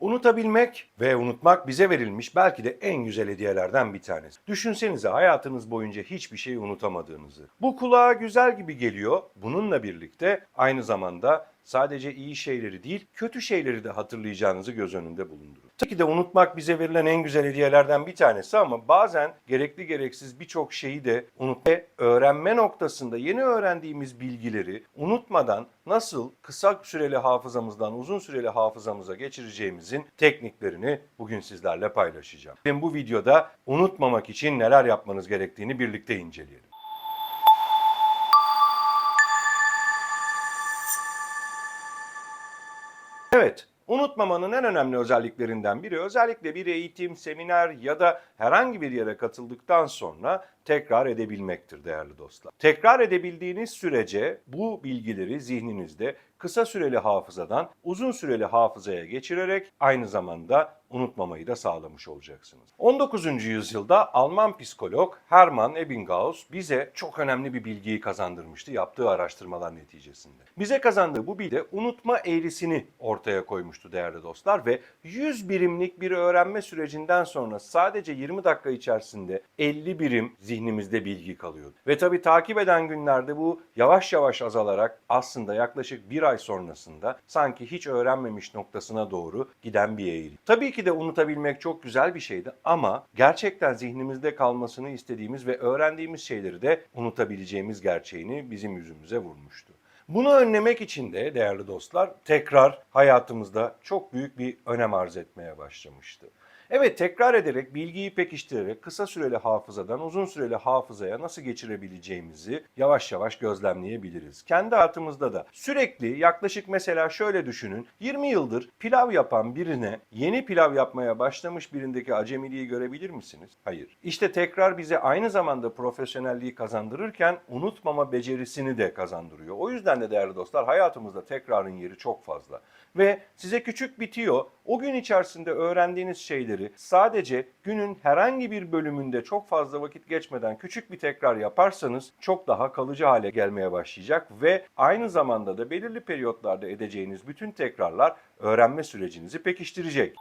Unutabilmek ve unutmak bize verilmiş belki de en güzel hediyelerden bir tanesi. Düşünsenize hayatınız boyunca hiçbir şeyi unutamadığınızı. Bu kulağa güzel gibi geliyor. Bununla birlikte aynı zamanda sadece iyi şeyleri değil, kötü şeyleri de hatırlayacağınızı göz önünde bulundurun. Tabii ki de unutmak bize verilen en güzel hediyelerden bir tanesi ama bazen gerekli gereksiz birçok şeyi de ve öğrenme noktasında yeni öğrendiğimiz bilgileri unutmadan nasıl kısa süreli hafızamızdan uzun süreli hafızamıza geçireceğimizin tekniklerini bugün sizlerle paylaşacağım. Bu videoda unutmamak için neler yapmanız gerektiğini birlikte inceleyelim. Evet, unutmamanın en önemli özelliklerinden biri özellikle bir eğitim, seminer ya da herhangi bir yere katıldıktan sonra tekrar edebilmektir değerli dostlar. Tekrar edebildiğiniz sürece bu bilgileri zihninizde kısa süreli hafızadan uzun süreli hafızaya geçirerek aynı zamanda unutmamayı da sağlamış olacaksınız. 19. yüzyılda Alman psikolog Hermann Ebbinghaus bize çok önemli bir bilgiyi kazandırmıştı yaptığı araştırmalar neticesinde. Bize kazandığı bu bilgi unutma eğrisini ortaya koymuştu değerli dostlar ve 100 birimlik bir öğrenme sürecinden sonra sadece 20 dakika içerisinde 50 birim zihnimizde bilgi kalıyordu. Ve tabii takip eden günlerde bu yavaş yavaş azalarak aslında yaklaşık bir ay sonrasında sanki hiç öğrenmemiş noktasına doğru giden bir eğilim. Tabii ki de unutabilmek çok güzel bir şeydi ama gerçekten zihnimizde kalmasını istediğimiz ve öğrendiğimiz şeyleri de unutabileceğimiz gerçeğini bizim yüzümüze vurmuştu. Bunu önlemek için de değerli dostlar tekrar hayatımızda çok büyük bir önem arz etmeye başlamıştı. Evet, tekrar ederek, bilgiyi pekiştirerek kısa süreli hafızadan uzun süreli hafızaya nasıl geçirebileceğimizi yavaş yavaş gözlemleyebiliriz. Kendi hayatımızda da sürekli yaklaşık mesela şöyle düşünün, 20 yıldır pilav yapan birine yeni pilav yapmaya başlamış birindeki acemiliği görebilir misiniz? Hayır. İşte tekrar bize aynı zamanda profesyonelliği kazandırırken unutmama becerisini de kazandırıyor. O yüzden de değerli dostlar hayatımızda tekrarın yeri çok fazla. Ve size küçük bitiyor. O gün içerisinde öğrendiğiniz şeyleri sadece günün herhangi bir bölümünde çok fazla vakit geçmeden küçük bir tekrar yaparsanız çok daha kalıcı hale gelmeye başlayacak ve aynı zamanda da belirli periyotlarda edeceğiniz bütün tekrarlar öğrenme sürecinizi pekiştirecek.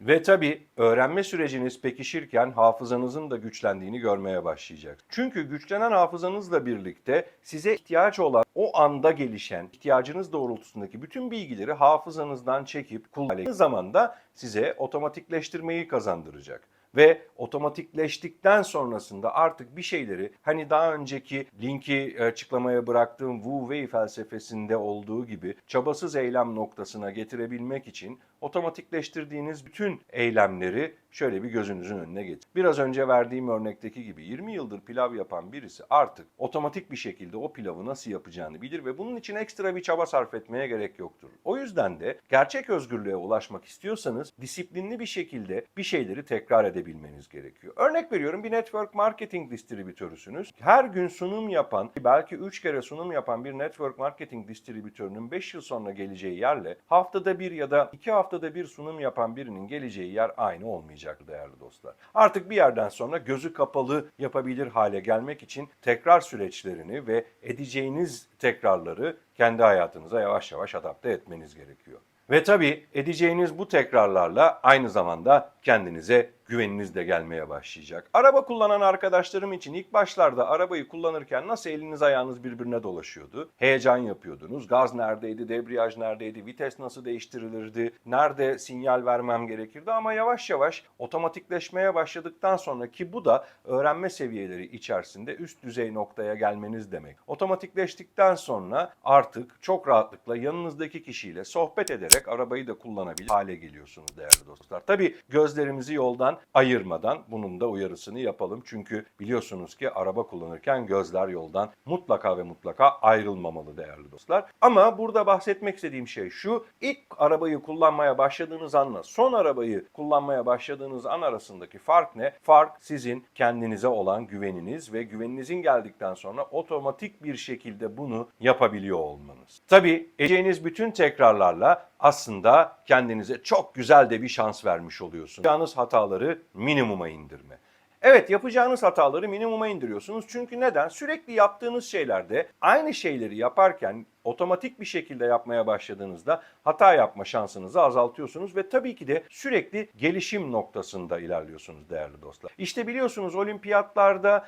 Ve tabii öğrenme süreciniz pekişirken hafızanızın da güçlendiğini görmeye başlayacaksınız. Çünkü güçlenen hafızanızla birlikte size ihtiyaç olan o anda gelişen ihtiyacınız doğrultusundaki bütün bilgileri hafızanızdan çekip kullandığınız zaman da size otomatikleştirmeyi kazandıracak. Ve otomatikleştikten sonrasında artık bir şeyleri hani daha önceki linki açıklamaya bıraktığım Wu Wei felsefesinde olduğu gibi çabasız eylem noktasına getirebilmek için otomatikleştirdiğiniz bütün eylemleri şöyle bir gözünüzün önüne getirin. Biraz önce verdiğim örnekteki gibi 20 yıldır pilav yapan birisi artık otomatik bir şekilde o pilavı nasıl yapacağını bilir ve bunun için ekstra bir çaba sarf etmeye gerek yoktur. O yüzden de gerçek özgürlüğe ulaşmak istiyorsanız disiplinli bir şekilde bir şeyleri tekrar edebilmeniz gerekiyor. Örnek veriyorum, bir network marketing distribütörüsünüz. Her gün sunum yapan, belki 3 kere sunum yapan bir network marketing distribütörünün 5 yıl sonra geleceği yerle haftada bir ya da 2 haftada bir sunum yapan birinin geleceği yer aynı olmayacak değerli dostlar. Artık bir yerden sonra gözü kapalı yapabilir hale gelmek için tekrar süreçlerini ve edeceğiniz tekrarları kendi hayatınıza yavaş yavaş adapte etmeniz gerekiyor. Ve tabii edeceğiniz bu tekrarlarla aynı zamanda kendinize güveniniz de gelmeye başlayacak. Araba kullanan arkadaşlarım için ilk başlarda arabayı kullanırken nasıl eliniz ayağınız birbirine dolaşıyordu? Heyecan yapıyordunuz. Gaz neredeydi, debriyaj neredeydi, vites nasıl değiştirilirdi, nerede sinyal vermem gerekirdi ama yavaş yavaş otomatikleşmeye başladıktan sonra ki bu da öğrenme seviyeleri içerisinde üst düzey noktaya gelmeniz demek. Otomatikleştikten sonra artık çok rahatlıkla yanınızdaki kişiyle sohbet ederek arabayı da kullanabilir hale geliyorsunuz değerli dostlar. Tabii gözlerimizi yoldan ayırmadan bunun da uyarısını yapalım. Çünkü biliyorsunuz ki araba kullanırken gözler yoldan mutlaka ve mutlaka ayrılmamalı değerli dostlar. Ama burada bahsetmek istediğim şey şu: ilk arabayı kullanmaya başladığınız anla son arabayı kullanmaya başladığınız an arasındaki fark ne? Fark sizin kendinize olan güveniniz ve güveninizin geldikten sonra otomatik bir şekilde bunu yapabiliyor olmanız. Tabii edeceğiniz bütün tekrarlarla aslında kendinize çok güzel de bir şans vermiş oluyorsunuz. Yapacağınız hataları minimuma indirme. Evet, yapacağınız hataları minimuma indiriyorsunuz. Çünkü neden? Sürekli yaptığınız şeylerde aynı şeyleri yaparken otomatik bir şekilde yapmaya başladığınızda hata yapma şansınızı azaltıyorsunuz ve tabii ki de sürekli gelişim noktasında ilerliyorsunuz değerli dostlar. İşte biliyorsunuz olimpiyatlarda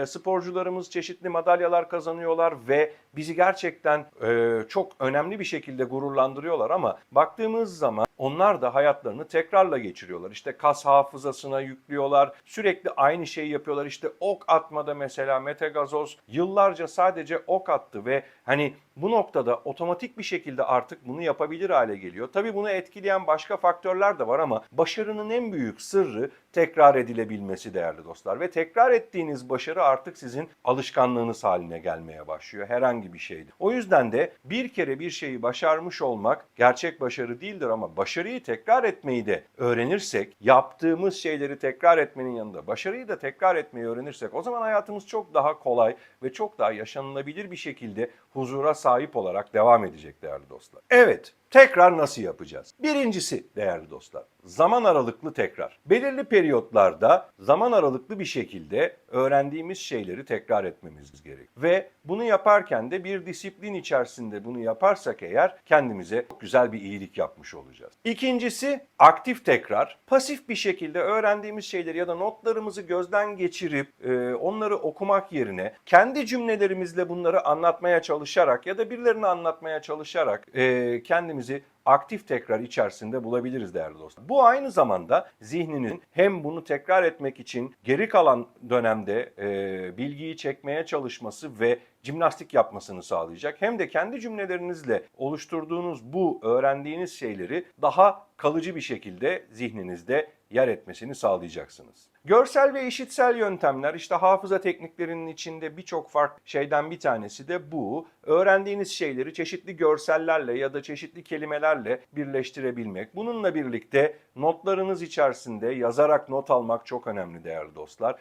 sporcularımız çeşitli madalyalar kazanıyorlar ve bizi gerçekten çok önemli bir şekilde gururlandırıyorlar ama baktığımız zaman onlar da hayatlarını tekrarla geçiriyorlar. İşte kas hafızasına yüklüyorlar, sürekli aynı şeyi yapıyorlar. İşte ok atmada mesela Mete Gazoz yıllarca sadece ok attı ve hani bu noktada otomatik bir şekilde artık bunu yapabilir hale geliyor. Tabii bunu etkileyen başka faktörler de var ama başarının en büyük sırrı tekrar edilebilmesi değerli dostlar. Ve tekrar ettiğiniz başarı artık sizin alışkanlığınız haline gelmeye başlıyor herhangi bir şeyde. O yüzden de bir kere bir şeyi başarmış olmak gerçek başarı değildir ama başarıyı tekrar etmeyi de öğrenirsek, yaptığımız şeyleri tekrar etmenin yanında başarıyı da tekrar etmeyi öğrenirsek o zaman hayatımız çok daha kolay ve çok daha yaşanılabilir bir şekilde huzura sahip olarak devam edecek değerli dostlar. Evet, tekrar nasıl yapacağız? Birincisi değerli dostlar, zaman aralıklı tekrar. Belirli periyotlarda zaman aralıklı bir şekilde öğrendiğimiz şeyleri tekrar etmemiz gerek. Ve bunu yaparken de bir disiplin içerisinde bunu yaparsak eğer kendimize çok güzel bir iyilik yapmış olacağız. İkincisi aktif tekrar. Pasif bir şekilde öğrendiğimiz şeyleri ya da notlarımızı gözden geçirip onları okumak yerine kendi cümlelerimizle bunları anlatmaya çalışarak ya da birilerine anlatmaya çalışarak kendimizi aktif tekrar içerisinde bulabiliriz değerli dostlar. Bu aynı zamanda zihninin hem bunu tekrar etmek için geri kalan dönemde bilgiyi çekmeye çalışması ve jimnastik yapmasını sağlayacak. Hem de kendi cümlelerinizle oluşturduğunuz bu öğrendiğiniz şeyleri daha kalıcı bir şekilde zihninizde yer etmesini sağlayacaksınız. Görsel ve işitsel yöntemler işte hafıza tekniklerinin içinde birçok farklı şeyden bir tanesi de bu. Öğrendiğiniz şeyleri çeşitli görsellerle ya da çeşitli kelimelerle birleştirebilmek. Bununla birlikte notlarınız içerisinde yazarak not almak çok önemli değerli dostlar.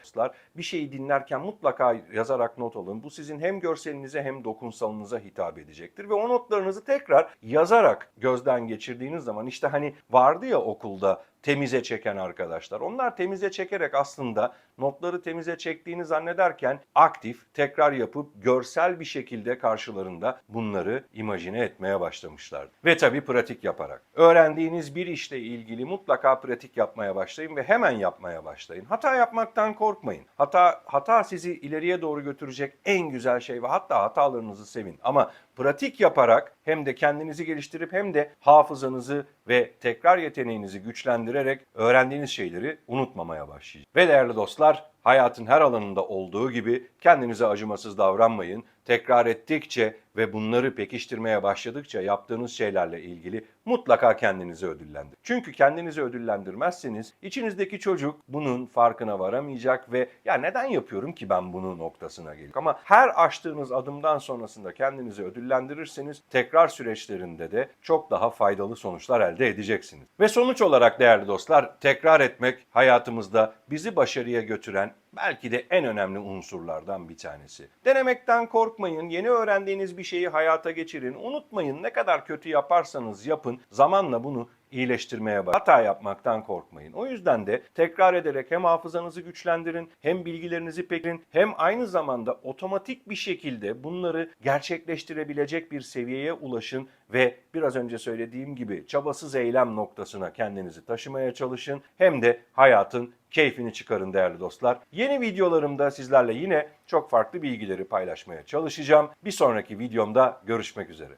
Bir şeyi dinlerken mutlaka yazarak not alın. Bu sizin hem görselinize hem dokunsalınıza hitap edecektir ve o notlarınızı tekrar yazarak gözden geçirdiğiniz zaman işte hani vardı ya okulda temize çeken arkadaşlar. Onlar temize çekerek aslında notları temize çektiğini zannederken aktif tekrar yapıp görsel bir şekilde karşılarında bunları imajine etmeye başlamışlardı. Ve tabii pratik yaparak. Öğrendiğiniz bir işle ilgili mutlaka pratik yapmaya başlayın ve hemen yapmaya başlayın. Hata yapmaktan korkmayın. Hata sizi ileriye doğru götürecek en güzel şey ve hatta hatalarınızı sevin. Ama pratik yaparak hem de kendinizi geliştirip hem de hafızanızı ve tekrar yeteneğinizi güçlendirerek öğrendiğiniz şeyleri unutmamaya başlayacağız. Ve değerli dostlar, hayatın her alanında olduğu gibi kendinize acımasız davranmayın. Tekrar ettikçe ve bunları pekiştirmeye başladıkça yaptığınız şeylerle ilgili mutlaka kendinizi ödüllendirin. Çünkü kendinizi ödüllendirmezseniz içinizdeki çocuk bunun farkına varamayacak ve ya neden yapıyorum ki ben bunu noktasına gelir. Ama her aştığınız adımdan sonrasında kendinizi ödüllendirirseniz tekrar süreçlerinde de çok daha faydalı sonuçlar elde edeceksiniz. Ve sonuç olarak değerli dostlar, tekrar etmek hayatımızda bizi başarıya götüren belki de en önemli unsurlardan bir tanesi. Denemekten korkmayın, yeni öğrendiğiniz bir şeyi hayata geçirin. Unutmayın, ne kadar kötü yaparsanız yapın, zamanla bunu iyileştirmeye başlayın. Hata yapmaktan korkmayın. O yüzden de tekrar ederek hem hafızanızı güçlendirin, hem bilgilerinizi pekiştirin, hem aynı zamanda otomatik bir şekilde bunları gerçekleştirebilecek bir seviyeye ulaşın ve biraz önce söylediğim gibi çabasız eylem noktasına kendinizi taşımaya çalışın. Hem de hayatın keyfini çıkarın değerli dostlar. Yeni videolarımda sizlerle yine çok farklı bilgileri paylaşmaya çalışacağım. Bir sonraki videomda görüşmek üzere.